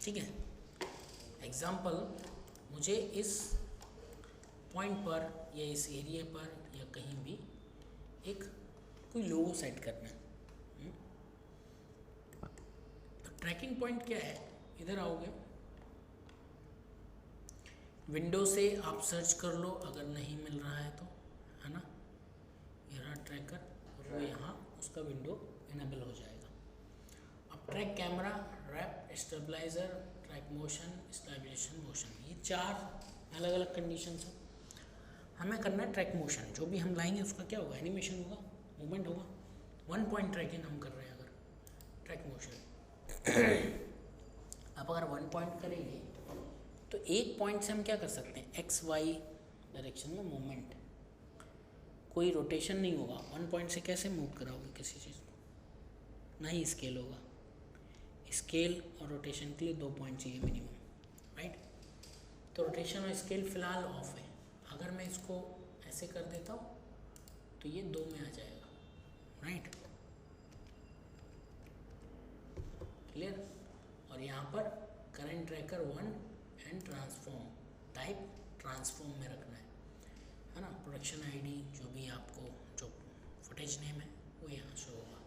ठीक है। एग्जाम्पल, मुझे इस पॉइंट पर या इस एरिया पर या कहीं भी एक कोई लोगो सेट करना है। तो ट्रैकिंग पॉइंट क्या है, इधर आओगे, विंडो से आप सर्च कर लो, अगर नहीं मिल रहा है तो, है ना, ये रहा ट्रैकर, वो यहाँ उसका विंडो इनेबल हो जाएगा। अब track camera, wrap, stabiliser, track motion, stabilisation motion, ये 4 अलग अलग कंडीशंस हैं। हमें करना है ट्रैक मोशन, जो भी हम लाएंगे उसका क्या होगा, एनिमेशन होगा, मूवमेंट होगा। 1 पॉइंट ट्रैकिंग हम कर रहे हैं अगर, ट्रैक मोशन। अब अगर 1 पॉइंट करेंगे तो एक पॉइंट से हम क्या कर सकते हैं, एक्स वाई डायरेक्शन में मूवमेंट, कोई रोटेशन नहीं होगा। 1 पॉइंट से कैसे मूव कराओगे किसी चीज़ को, ना ही स्केल होगा। स्केल और रोटेशन के लिए 2 पॉइंट चाहिए मिनिमम, राइट। तो रोटेशन और स्केल फिलहाल ऑफ है। अगर मैं इसको ऐसे कर देता हूँ तो ये 2 में आ जाएगा, राइट, क्लियर। और यहाँ पर current tracker 1 and transform, type transform में रखना है ना। प्रोडक्शन आईडी, जो भी आपको जो फुटेज नेम है वो यहाँ शो होगा।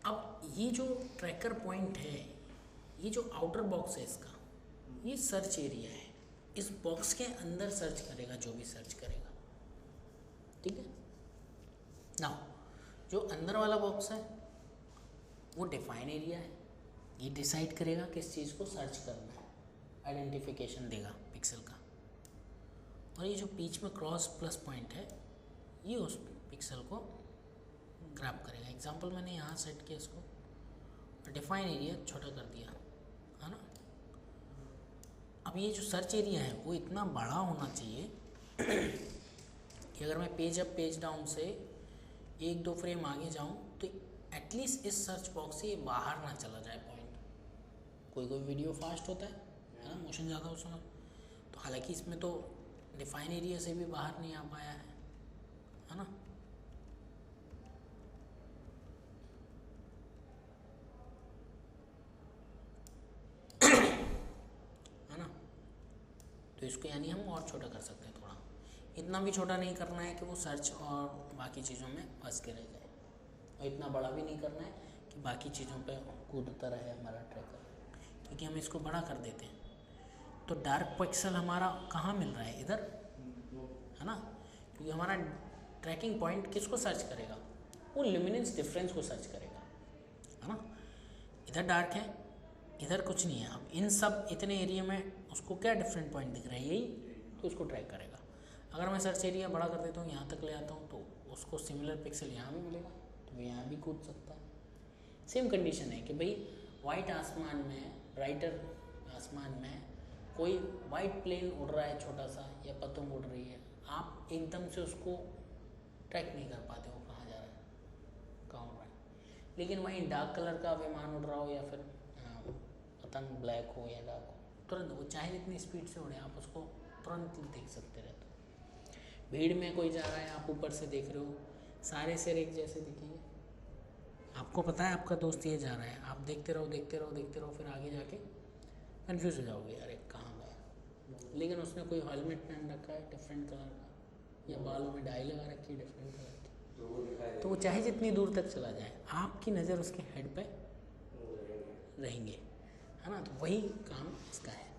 अब ये जो ट्रैकर पॉइंट है, ये जो आउटर बॉक्स है इसका, ये सर्च एरिया है। इस बॉक्स के अंदर सर्च करेगा जो भी सर्च करेगा, ठीक है ना। जो अंदर वाला बॉक्स है वो डिफाइन एरिया है, ये डिसाइड करेगा किस चीज़ को सर्च करना है, आइडेंटिफिकेशन देगा पिक्सल का। और ये जो बीच में क्रॉस प्लस पॉइंट है, ये उस पिक्सल को ग्रैब करेगा। एग्जांपल मैंने यहाँ सेट किया इसको, डिफाइन एरिया छोटा कर दिया, है ना। अब ये जो सर्च एरिया है वो इतना बड़ा होना चाहिए कि अगर मैं पेज अप पेज डाउन से 1-2 फ्रेम आगे जाऊँ तो एटलीस्ट इस सर्च बॉक्स से ये बाहर ना चला जाए पॉइंट। कोई कोई वीडियो फास्ट होता है ना, मोशन ज़्यादा हो उसमें, तो हालांकि इसमें तो डिफाइन एरिया से भी बाहर नहीं आ पाया है ना। है ना, तो इसको यानी हम और छोटा कर सकते हैं थोड़ा। इतना भी छोटा नहीं करना है कि वो सर्च और बाकी चीज़ों में फंस के रह जाए, और इतना बड़ा भी नहीं करना है कि बाकी चीज़ों पे कूदता रहे हमारा ट्रैकर, क्योंकि हम इसको बड़ा कर देते हैं। तो डार्क पिक्सल हमारा कहाँ मिल रहा है, इधर, है ना, क्योंकि हमारा ट्रैकिंग पॉइंट किसको सर्च करेगा, वो ल्यूमिनेंस डिफरेंस को सर्च करेगा, है ना। इधर डार्क है, इधर कुछ नहीं है। अब इन सब इतने एरिया में उसको क्या डिफरेंट पॉइंट दिख रहा है, यही, तो उसको ट्रैक करेगा। अगर मैं सर्च एरिया बड़ा कर देता हूँ, यहाँ तक ले आता हूँ, तो उसको सिमिलर पिक्सल यहाँ भी मिलेगा, तो वो यहाँ भी कूद सकता है। सेम कंडीशन है कि भाई वाइट आसमान में, ब्राइटर आसमान में कोई वाइट प्लेन उड़ रहा है छोटा सा, या पतंग उड़ रही है, आप एकदम से उसको ट्रैक नहीं कर पाते, वो कहाँ जा रहा है, कहाँ उड़ रहा है। लेकिन वहीं डार्क कलर का विमान उड़ रहा हो, या फिर पतंग ब्लैक हो या डार्क हो, तुरंत वो चाहे जितनी स्पीड से उड़े, आप उसको तुरंत देख सकते रहते हो। भीड़ में कोई जा रहा है, आप ऊपर से देख रहे हो, सारे सिर एक जैसे दिखेंगे, आपको पता है आपका दोस्त ये जा रहा है, आप देखते रहो देखते रहो देखते रहो, फिर आगे जाके कंफ्यूज हो जाओगे, यार एक कहाँ गया। लेकिन उसने कोई हेलमेट पहन रखा है डिफरेंट कलर का, या बालों में डाई लगा रखी है डिफरेंट कलर की, तो वो चाहे जितनी दूर तक चला जाए, आपकी नज़र उसके हेड पे रहेंगे, है ना। तो वही काम इसका है।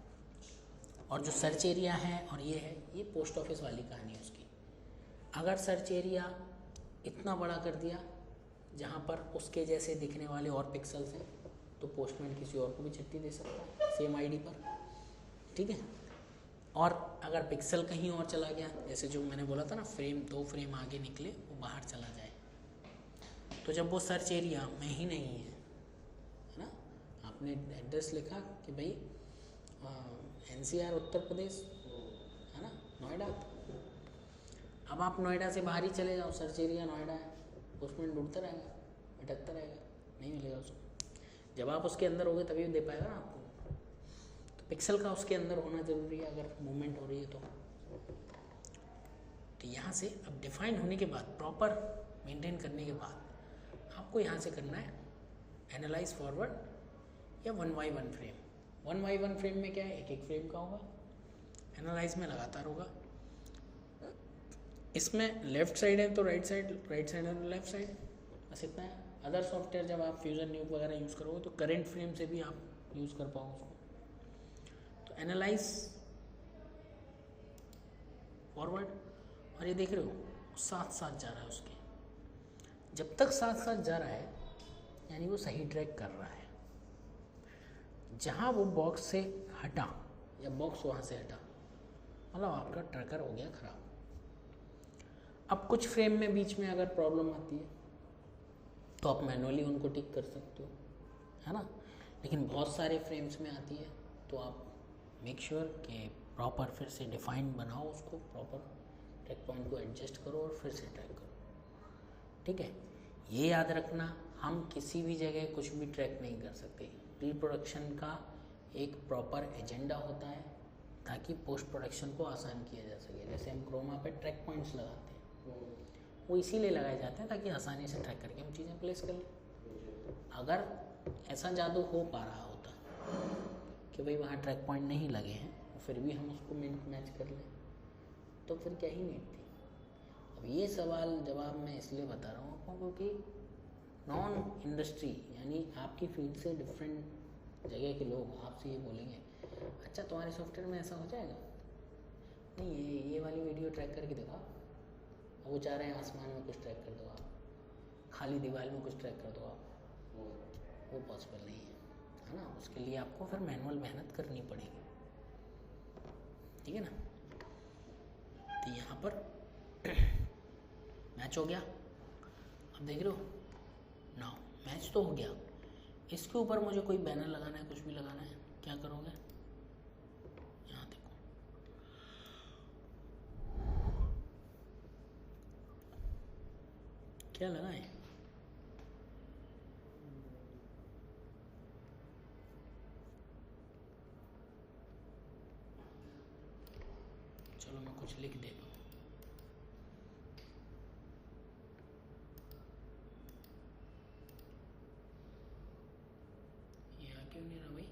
और जो सर्च एरिया है और ये है, ये पोस्ट ऑफिस वाली कहानी है उसकी। अगर सर्च एरिया इतना बड़ा कर दिया जहाँ पर उसके जैसे दिखने वाले और पिक्सल्स हैं, तो पोस्टमैन किसी और को भी चिट्ठी दे सकता है सेम आईडी पर, ठीक है। और अगर पिक्सल कहीं और चला गया, जैसे जो मैंने बोला था ना, फ्रेम 2 फ्रेम आगे निकले, वो बाहर चला जाए, तो जब वो सर्च एरिया में ही नहीं है ना, आपने एड्रेस लिखा कि भाई NCR उत्तर प्रदेश, है ना, नोएडा, अब आप नोएडा से बाहर ही चले जाओ, सर्च एरिया नोएडा है, पोस्टमैन ढूंढता रहेगा, भटकता रहेगा, नहीं मिलेगा उसको। जब आप उसके अंदर होगे तभी दे पाएगा ना आपको। तो पिक्सल का उसके अंदर होना ज़रूरी है अगर मूवमेंट हो रही है तो। यहाँ से अब डिफाइन होने के बाद, प्रॉपर मेंटेन करने के बाद, आपको यहाँ से करना है एनालाइज फॉरवर्ड या 1x1 फ्रेम। 1x1 फ्रेम में क्या है, एक एक फ्रेम का होगा, एनालाइज में लगातार होगा। इसमें लेफ्ट साइड है तो राइट साइड है तो लेफ्ट साइड, बस इतना है। अदर सॉफ्टवेयर जब आप फ्यूजन न्यूक वगैरह यूज़ करोगे तो करेंट फ्रेम से भी आप यूज़ कर पाओ उसको। तो एनालाइज फॉरवर्ड, और ये देख रहे हो साथ साथ जा रहा है उसके, जब तक साथ साथ जा रहा है यानी वो सही ट्रैक कर रहा है। जहाँ वो बॉक्स से हटा या बॉक्स वहाँ से हटा, मतलब आपका ट्रैकर हो गया खराब। अब कुछ फ्रेम में बीच में अगर प्रॉब्लम आती है तो आप मैनुअली उनको टिक कर सकते हो, है ना। लेकिन बहुत सारे फ्रेम्स में आती है तो आप मेक श्योर कि प्रॉपर फिर से डिफाइंड बनाओ उसको, प्रॉपर ट्रैक पॉइंट को एडजस्ट करो और फिर से ट्रैक करो, ठीक है। ये याद रखना, हम किसी भी जगह कुछ भी ट्रैक नहीं कर सकते। प्री प्रोडक्शन का एक प्रॉपर एजेंडा होता है ताकि पोस्ट प्रोडक्शन को आसान किया जा सके। जैसे हम क्रोमा पे ट्रैक पॉइंट्स लगाते हैं, वो इसीलिए लगाए जाते हैं ताकि आसानी से ट्रैक करके हम चीज़ें प्लेस कर लें। अगर ऐसा जादू हो पा रहा होता कि भाई वहाँ ट्रैक पॉइंट नहीं लगे हैं फिर भी हम उसको मिनट मैच कर लें, तो फिर क्या ही नीड थी। अब ये सवाल जवाब मैं इसलिए बता रहा हूँ आपको क्योंकि नॉन इंडस्ट्री यानी आपकी फील्ड से डिफरेंट जगह के लोग आपसे ये बोलेंगे, अच्छा तुम्हारे सॉफ्टवेयर में ऐसा हो जाएगा, नहीं ये वाली वीडियो ट्रैक करके दिखाओ। वो चाह रहे हैं आसमान में कुछ ट्रैक कर दो आप, खाली दीवार में कुछ ट्रैक कर दो आप, वो पॉसिबल नहीं है ना। उसके लिए आपको फिर मैनुअल मेहनत करनी पड़ेगी, ठीक है ना। तो यहाँ पर मैच हो गया, अब देख रहे हो नाउ मैच तो हो गया। इसके ऊपर मुझे कोई बैनर लगाना है, कुछ भी लगाना है, क्या करोगे, यहाँ देखो क्या लगाएं। चलो मैं कुछ लिख देता हूँ। ये आ क्यों नहीं रहा भाई,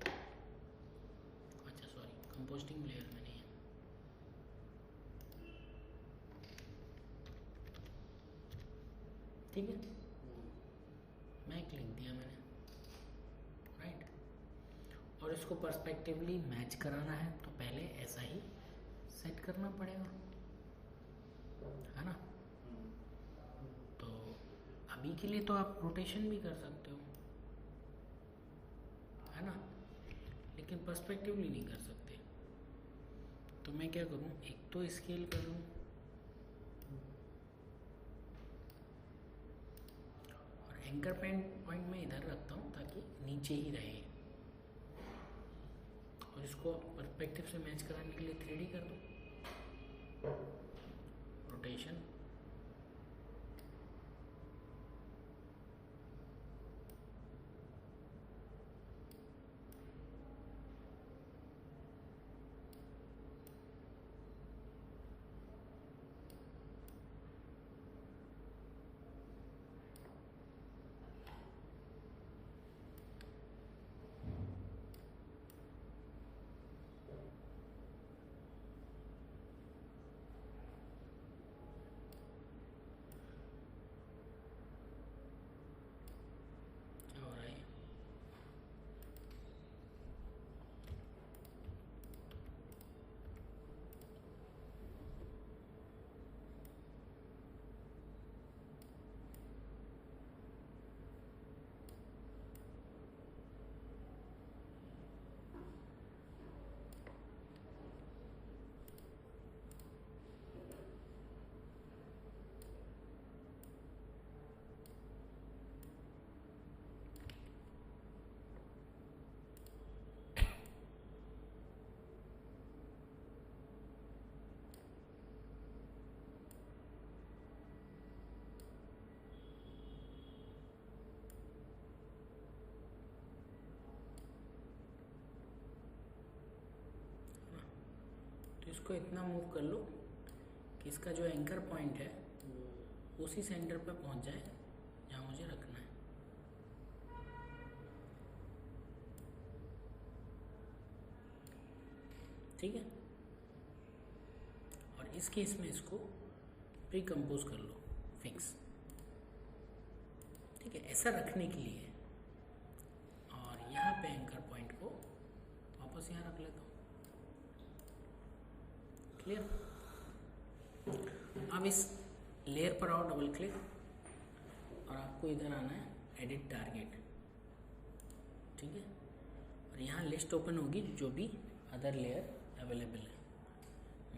अच्छा सॉरी कंपोस्टिंग लेयर में नहीं है। ठीक है, मैक लिख दिया मैंने, राइट। और इसको पर्सपेक्टिवली मैच कराना है तो पहले ऐसा ही सेट करना पड़ेगा, है ना। तो अभी के लिए तो आप रोटेशन भी कर सकते हो, है ना, लेकिन पर्सपेक्टिवली नहीं कर सकते। तो मैं क्या करूँ, एक तो स्केल कर लूँ और एंकर पॉइंट में इधर रखता हूँ ताकि नीचे ही रहे, और इसको पर्सपेक्टिव से मैच कराने के लिए 3D कर दो, रोटेशन, तो इसको इतना मूव कर लो कि इसका जो एंकर पॉइंट है उसी सेंटर पे पहुंच जाए जहाँ मुझे रखना है। ठीक है। और इस केस में इसको प्री कंपोज कर लो फिक्स, ठीक है, ऐसा रखने के लिए। और यहाँ पे एंकर पॉइंट को वापस यहाँ रख लेता हूँ। क्लियर। अब इस लेयर पर आओ, डबल क्लिक, और आपको इधर आना है एडिट टारगेट, ठीक है। और यहाँ लिस्ट ओपन होगी जो भी अदर लेयर अवेलेबल है।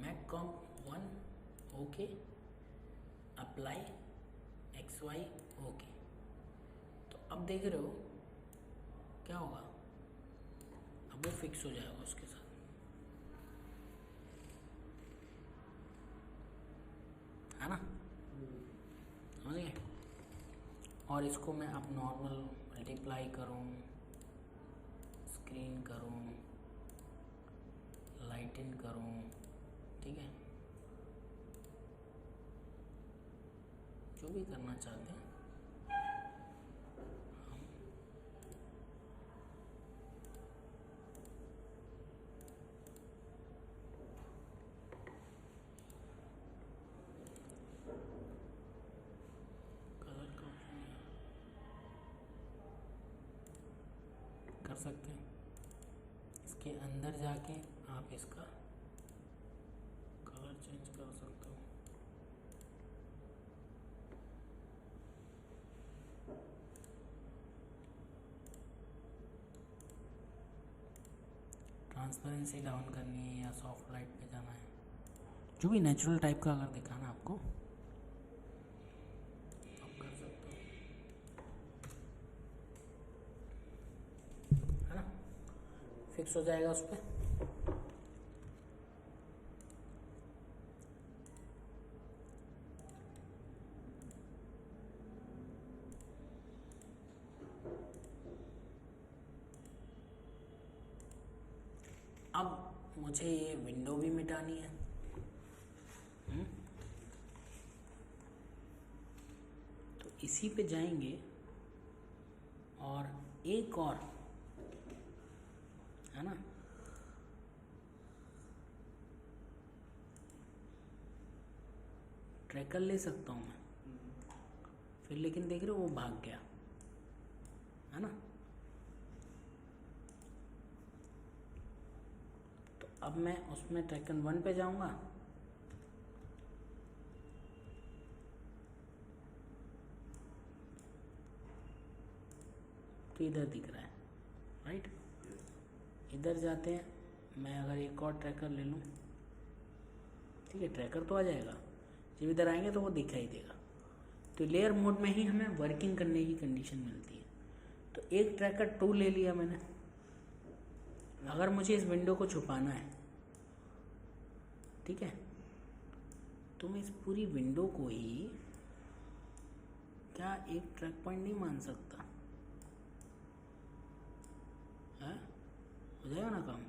मैक कॉम्प 1 ओके, अप्लाई XY ओके। तो अब देख रहे हो क्या होगा, अब वो फिक्स हो जाएगा उसके साथ, है ना, समझ गए। और इसको मैं अब नॉर्मल मल्टीप्लाई करूँ, स्क्रीन करूँ, लाइटिन करूँ, ठीक है, जो भी करना चाहते हैं हम। कलर का कर सकते हैं, इसके अंदर जाके आप इसका कलर चेंज कर सकते हो। ट्रांसपेरेंसी डाउन करनी है या सॉफ्ट लाइट पे जाना है, जो भी नेचुरल टाइप का अगर दिखाना आपको आप कर सकते हो, है ना, फिक्स हो जाएगा उस पर। अब मुझे ये विंडो भी मिटानी है। तो इसी पे जाएंगे और एक और, है ना, ट्रैकर ले सकता हूँ मैं फिर, लेकिन देख रहे हो वो भाग गया, है ना। तो अब मैं उसमें ट्रैकर 1 पे जाऊंगा, तो इधर दिख रहा है, राइट। इधर जाते हैं, मैं अगर एक और ट्रैकर ले लूँ, ठीक है, ट्रैकर तो आ जाएगा, जब इधर आएंगे तो वो दिखाई देगा। तो लेयर मोड में ही हमें वर्किंग करने की कंडीशन मिलती है। तो एक ट्रैकर 2 ले लिया मैंने। अगर मुझे इस विंडो को छुपाना है, ठीक है, तो मैं इस पूरी विंडो को ही क्या एक ट्रैक पॉइंट नहीं मान सकता है, हो जाएगा ना काम।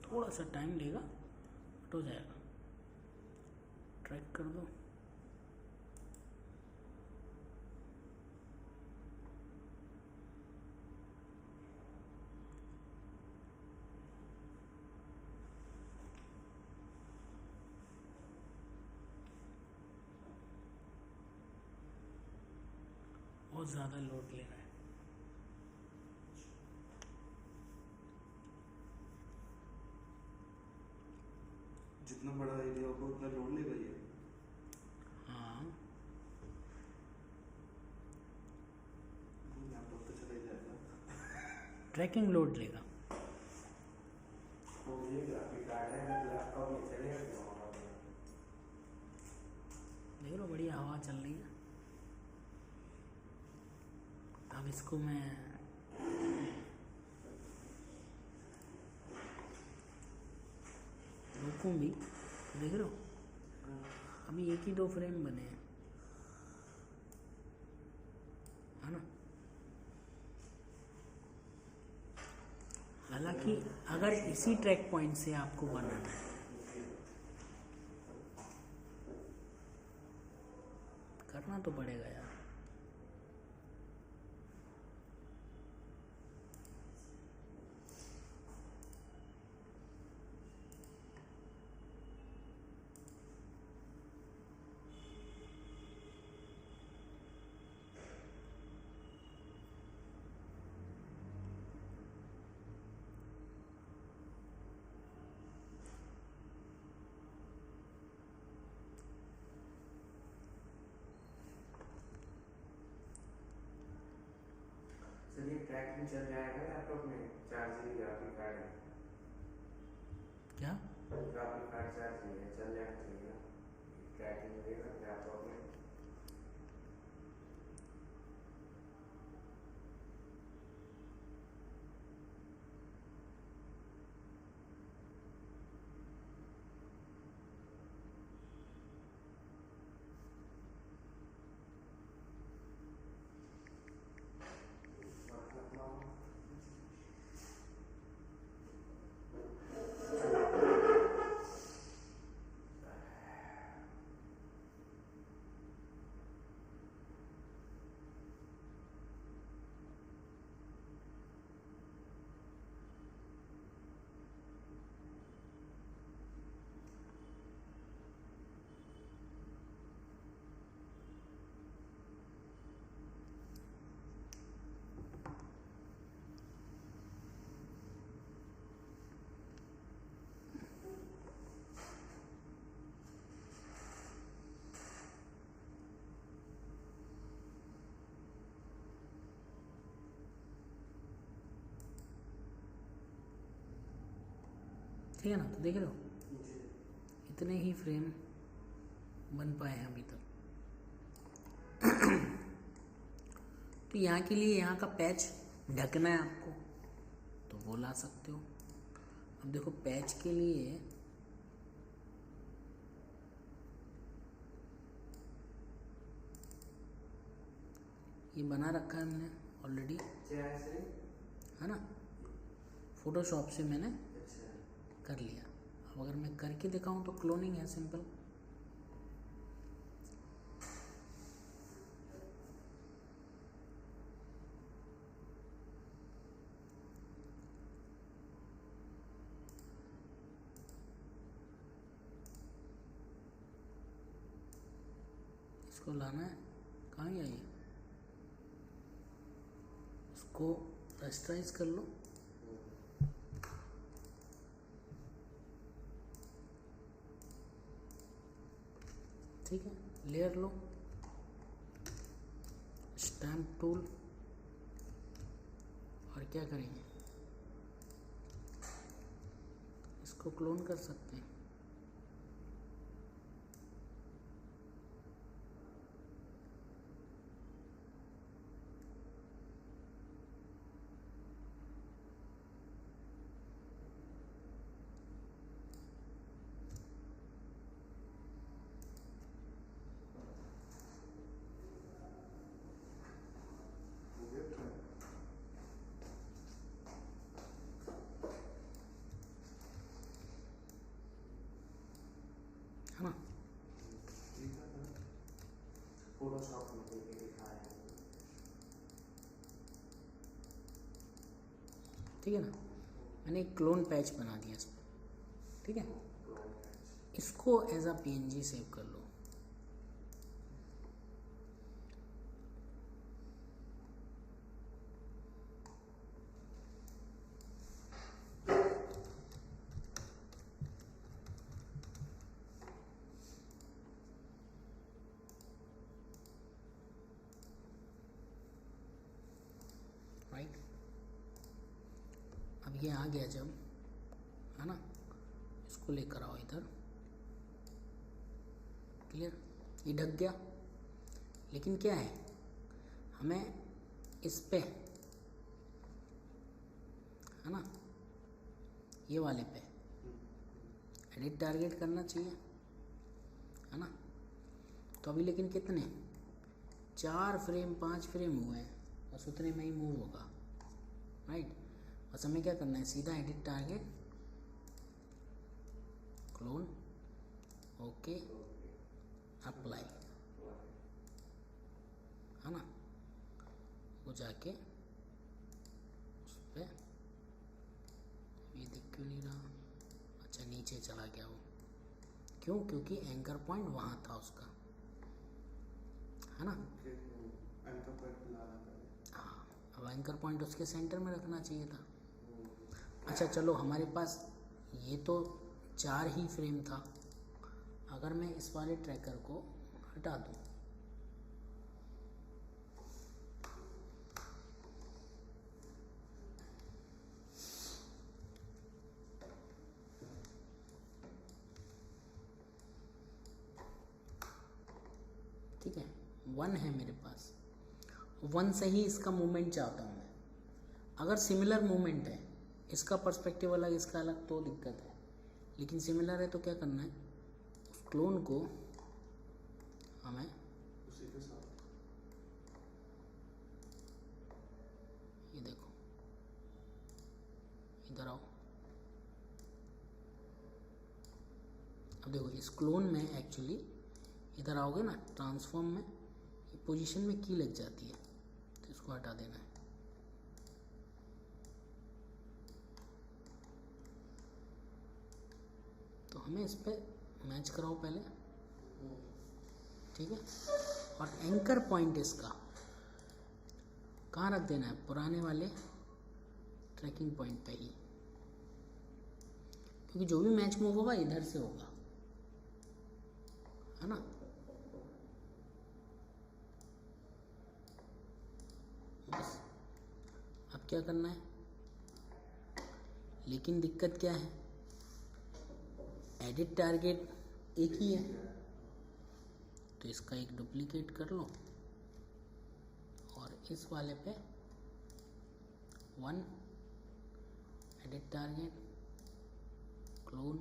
थोड़ा सा टाइम लेगा बट हो जाएगा। ट्रैक कर दो, बहुत ज़्यादा लोड ले रहा है। जितना बड़ा एरिया होगा उतना लोड लेगा ये। हाँ, लैपटॉप तो चला ही जाएगा, ट्रैकिंग लोड लेगा। तो ये ग्राफिक कार्ड है, लैपटॉप में चलेगा। देख लो बढ़िया हवा चल रही है। अब इसको मैं रोकूं भी, देख रहे हो अभी एक ही 2 फ्रेम बने हैं, है ना। हालांकि अगर इसी ट्रैक पॉइंट से आपको बनाना है, करना तो पड़ेगा यार। ट्रैकिंग चल जाएगा लैपटॉप में, चार्ज ही ग्राफिक कार्ड है, क्या ग्राफिक कार्ड चार्ज नहीं है, चल जाना चाहिए ना, ट्रैकिंग रहेगा लैपटॉप में। ठीक है ना? तो देख रहे हो इतने ही फ्रेम बन पाए हैं अभी तक। तो यहाँ के लिए यहाँ का पैच ढकना है आपको, तो वो ला सकते हो। अब देखो पैच के लिए ये बना रखा है हमने ऑलरेडी, है ना, फोटोशॉप से मैंने कर लिया। अब अगर मैं करके दिखाऊं तो क्लोनिंग है सिंपल। इसको लाना है, कहाँ गया ये, इसको रजिस्टराइज कर लो। ठीक है, लेयर लो, स्टैम्प टूल, और क्या करेंगे, इसको क्लोन कर सकते हैं। है ना? फोटोशॉप में करके दिखाया है। ठीक है ना, मैंने एक क्लोन पैच बना दिया इसमें। ठीक है, इसको एज अ PNG सेव कर लो। राइट, अब ये आ गया जब, है ना, इसको लेकर आओ इधर। क्लियर, ये ढक गया। लेकिन क्या है, हमें इस पे, है ना, ये वाले पे एडिट टारगेट करना चाहिए, है ना। तो अभी लेकिन कितने, 4 फ्रेम 5 फ्रेम हुए हैं, बस उतने में ही मूव होगा। राइट, बस हमें क्या करना है, सीधा edit target, clone, okay, apply, है ना। वो जाके उस पर, ये दिख क्यों नहीं रहा, अच्छा नीचे चला गया वो, क्यों, क्योंकि एंकर पॉइंट वहाँ था उसका, है ना। हाँ, अब एंकर पॉइंट उसके सेंटर में रखना चाहिए था। अच्छा चलो, हमारे पास ये तो 4 ही फ्रेम था, अगर मैं इस वाले ट्रैकर को हटा दूँ, 1 है मेरे पास, 1 से ही इसका मूवमेंट चाहता हूँ मैं। अगर सिमिलर मूवमेंट है, इसका पर्सपेक्टिव अलग इसका अलग, तो दिक्कत है। लेकिन सिमिलर है तो क्या करना है, उस क्लोन को हमें उसी के साथ ये देखो, इधर आओ। अब देखो इस क्लोन में एक्चुअली इधर आओगे ना, ट्रांसफॉर्म में पोजीशन में की लग जाती है, तो इसको हटा देना है। तो हमें इस पे मैच कराओ पहले, ठीक है। और एंकर पॉइंट इसका कहाँ रख देना है, पुराने वाले ट्रैकिंग पॉइंट पे ही, क्योंकि जो भी मैच मूव होगा इधर से होगा, है ना। बस अब क्या करना है, लेकिन दिक्कत क्या है, एडिट टारगेट एक ही है, तो इसका एक डुप्लीकेट कर लो और इस वाले पे 1 edit target clone,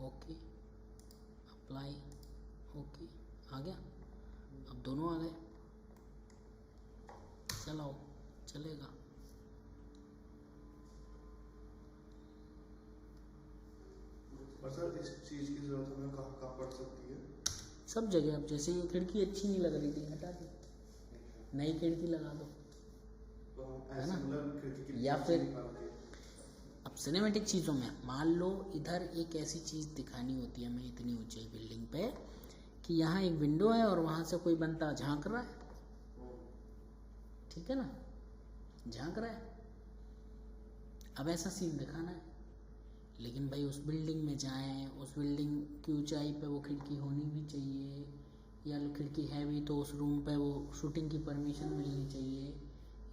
okay, apply, okay, आ गया। अब दोनों आ गए, चलाओ, चलेगा। और सर इस चीज़ की ज़रूरत हमें कहाँ पड़ सकती है? सब जगह। अब जैसे ये खिड़की अच्छी नहीं लग रही थी, हटा दी, नई खिड़की लगा दो, तो हम है ना। सिमिलर खिड़की की या चीज़ फिर निकाल के अब सिनेमेटिक चीज़ों में मान लो इधर एक ऐसी चीज़ दिखानी होती है हमें इतनी ऊंचाई बिल्डिंग पे कि यहाँ एक विंडो है और वहाँ से कोई बंदा झांक रहा है, ठीक है ना, झांक रहा है। अब ऐसा सीन दिखाना है, लेकिन भाई उस बिल्डिंग में जाएं, उस बिल्डिंग की ऊंचाई पे वो खिड़की होनी भी चाहिए, या खिड़की है भी तो उस रूम पे वो शूटिंग की परमिशन मिलनी चाहिए।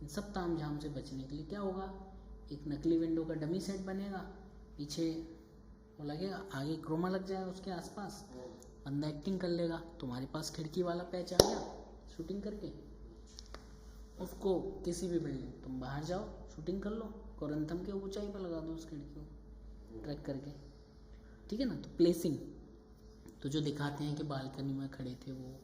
इन सब तामझाम से बचने के लिए क्या होगा, एक नकली विंडो का डमी सेट बनेगा, पीछे वो लगेगा, आगे क्रोमा लग जाएगा उसके आसपास, बंदा एक्टिंग कर लेगा, तुम्हारे पास खिड़की वाला पैच आ गया शूटिंग करके। उसको किसी भी बिल्डिंग, तुम बाहर जाओ शूटिंग कर लो, कोरंथम के ऊंचाई पर लगा दो उस खिड़की को ट्रैक करके, ठीक है ना। तो प्लेसिंग तो जो दिखाते हैं कि बालकनी में खड़े थे वो,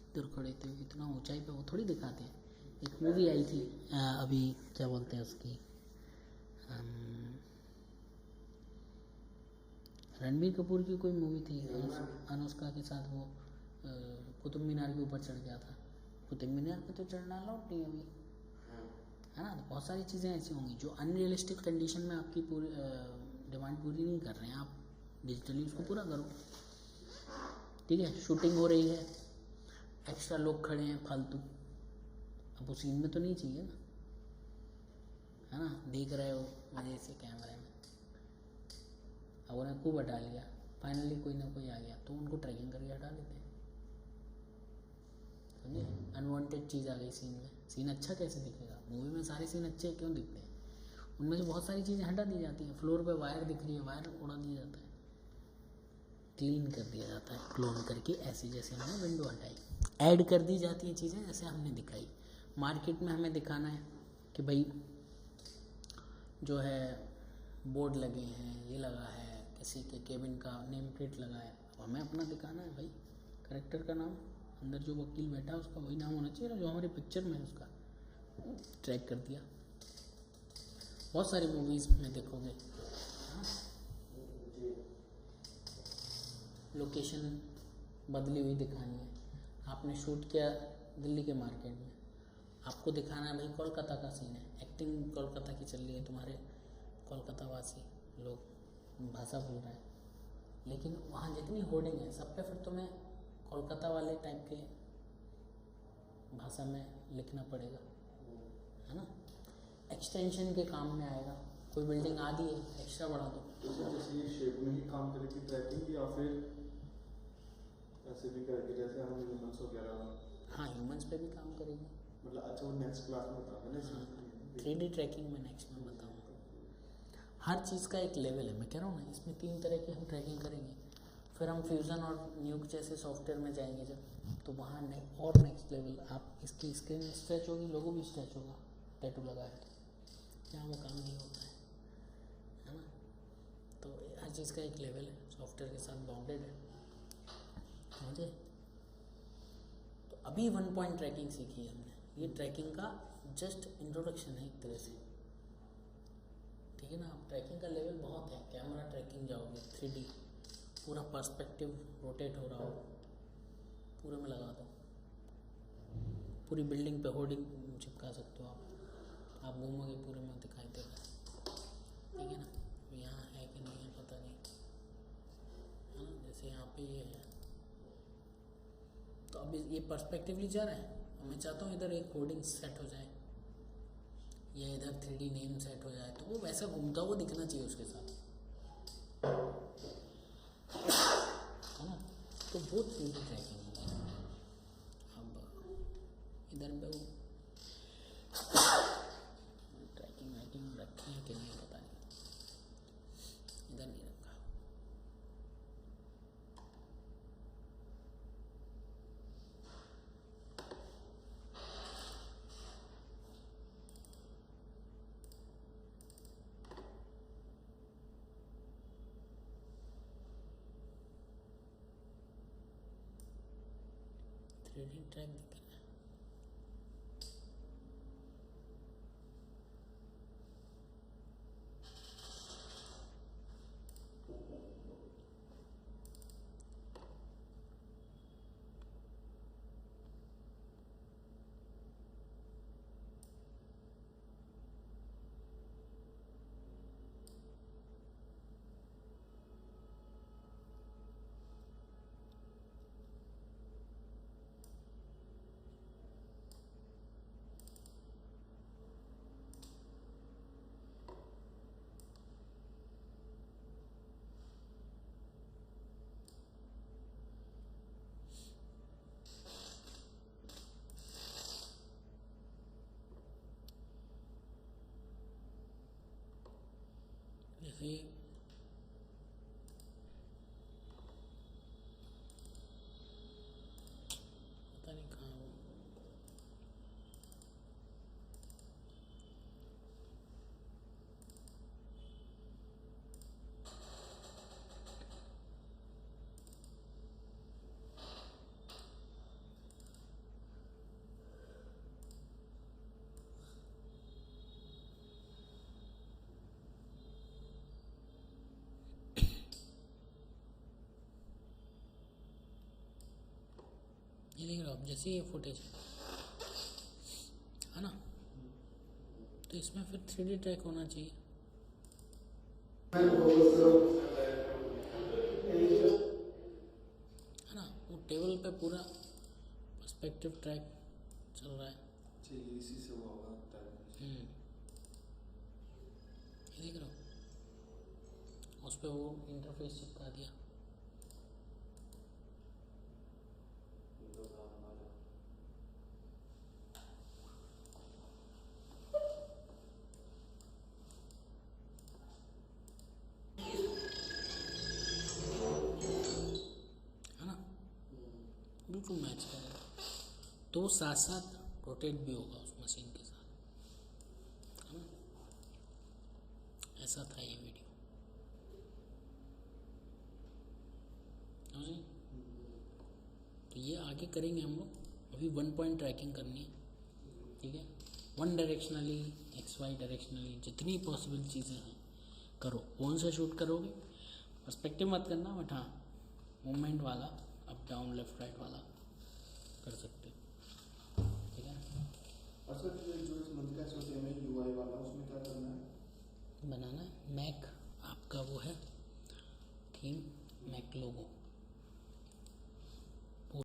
इधर खड़े थे, इतना ऊंचाई पे वो थोड़ी दिखाते हैं। एक मूवी आई थी अभी, क्या बोलते हैं उसकी, रणबीर कपूर की कोई मूवी थी, अनुष्का के साथ, वो कुतुब मीनार के ऊपर चढ़ गया था। कुतुब मीनार पे तो चढ़ना अलाउड नहीं अभी, है ना। तो बहुत सारी चीज़ें ऐसी होंगी जो अनरियलिस्टिक कंडीशन में आपकी पूरी डिमांड पूरी नहीं कर रहे हैं, आप डिजिटली उसको पूरा करो, ठीक है। शूटिंग हो रही है, एक्स्ट्रा लोग खड़े हैं फालतू, अब उस सीन में तो नहीं चाहिए ना, है ना। देख रहे हो मजे से कैमरे में, अब उन्हें खूब हटा लिया, फाइनली कोई ना कोई आ गया तो उनको ट्रैकिंग करके हटा देते हैं, समझे। अनवांटेड चीज़ आ गई सीन में, सीन अच्छा कैसे दिखेगा, मूवी में सारे सीन अच्छे क्यों दिखते हैं, उनमें से बहुत सारी चीज़ें हटा दी जाती हैं। फ्लोर पे वायर दिख रही है, वायर उड़ा दिया जाता है, क्लीन कर दिया जाता है क्लोन करके, ऐसे जैसे हमने विंडो हटाई, ऐड कर दी जाती हैं चीज़ें जैसे हमने दिखाई। मार्केट में हमें दिखाना है कि भाई जो है बोर्ड लगे हैं, ये लगा है, किसी के केबिन का नेम प्लेट लगा है, अब हमें अपना दिखाना है भाई, करेक्टर का नाम, अंदर जो वकील बैठा है उसका वही नाम होना चाहिए ना जो हमारी पिक्चर में है, उसका ट्रैक कर दिया। बहुत सारी मूवीज़ में देखोगे, लोकेशन बदली हुई दिखानी है। आपने शूट किया दिल्ली के मार्केट में, आपको दिखाना है भाई कोलकाता का सीन है, एक्टिंग कोलकाता की चल रही है, तुम्हारे कोलकाता वासी लोग भाषा बोल रहे हैं, लेकिन वहाँ जितनी होर्डिंग है सब पे फिर तुम्हें कोलकाता वाले टाइप के भाषा में लिखना पड़ेगा, है ना। एक्सटेंशन के काम में आएगा, कोई बिल्डिंग आधी है एक्स्ट्रा बढ़ा दो। जैसे ये शेप में ही काम करेगी ट्रैकिंग, या फिर ऐसे भी करेगी जैसे हम ह्यूमंस वगैरह? हाँ, ह्यूमंस पे भी काम करेगी, मतलब अच्छा वो नेक्स्ट क्लास में बताओगे ना इसमें? 3D ट्रैकिंग में नेक्स्ट में बताऊँगा। हर चीज़ का एक लेवल है, मैं कह रहा हूँ ना, इसमें 3 तरह की हम ट्रैकिंग करेंगे। फिर हम फ्यूज़न और न्यूक जैसे सॉफ्टवेयर में जाएंगे जब, तो वहाँ और नेक्स्ट लेवल आप इसकी स्क्रीन स्ट्रेच होगी, लोगो भी स्ट्रेच होगा टैटू लगा के, यहाँ वो काम नहीं होता है ना। तो हर चीज़ का एक लेवल है, सॉफ्टवेयर के साथ बाउंडेड है, समझे। तो अभी 1 पॉइंट ट्रैकिंग सीखी है हमने, ये ट्रैकिंग का जस्ट इंट्रोडक्शन है एक तरह से, ठीक है ना। अब ट्रैकिंग का लेवल बहुत है, कैमरा ट्रैकिंग जाओगे 3D, पूरा पर्सपेक्टिव रोटेट हो रहा हो, पूरे में लगा दो, पूरी बिल्डिंग पे होर्डिंग चिपका सकते हो आप घूमोगे पूरे में दिखाई देगा, ठीक है ना। यहाँ है कि नहीं है पता नहीं, है ना, जैसे यहाँ पे ये है, तो अभी ये पर्सपेक्टिवली जा रहा है, मैं चाहता हूँ इधर एक होर्डिंग सेट हो जाए या इधर 3D नेम सेट हो जाए, तो वो वैसा घूमता हुआ दिखना चाहिए उसके साथ, है ना। तो वो 3D ट्रैकिंग होगी। अब इधर पे वो ट्रैकिंग वैकिंग रखी है कि नहीं पता नहीं, इधर नहीं रखा। ट्रेडिंग ट्रैक दिख रहा है, जैसे पता नहीं कहाँ वो, ये देख रहे हो आप, जैसे ये फुटेज है ना, तो इसमें फिर 3D ट्रैक होना चाहिए, है ना। वो टेबल पे पूरा पर्सपेक्टिव ट्रैक चल रहा है, इसी से हुआ होगा ये देख रहे हो, उस पर वो इंटरफेस चिपका दिया, बिल्कुल मैच करेगा, तो वो साथ साथ रोटेट भी होगा उस मशीन के साथ, है ना। ऐसा था ये वीडियो, समझे। तो ये आगे करेंगे हम लोग, अभी 1 पॉइंट ट्रैकिंग करनी है, ठीक है। 1 डायरेक्शनली XY डायरेक्शनली जितनी पॉसिबल चीज़ें हैं करो। कौन सा शूट करोगे, पर्सपेक्टिव मत करना, बट हाँ मूवमेंट वाला, अप डाउन लेफ्ट राइट वाला कर सकते हो, ठीक है। और सर जो इस मंथ का सोचे में UI वाला, उसमें क्या करना है, बनाना है मैक, आपका वो है थीम मैक लोगो,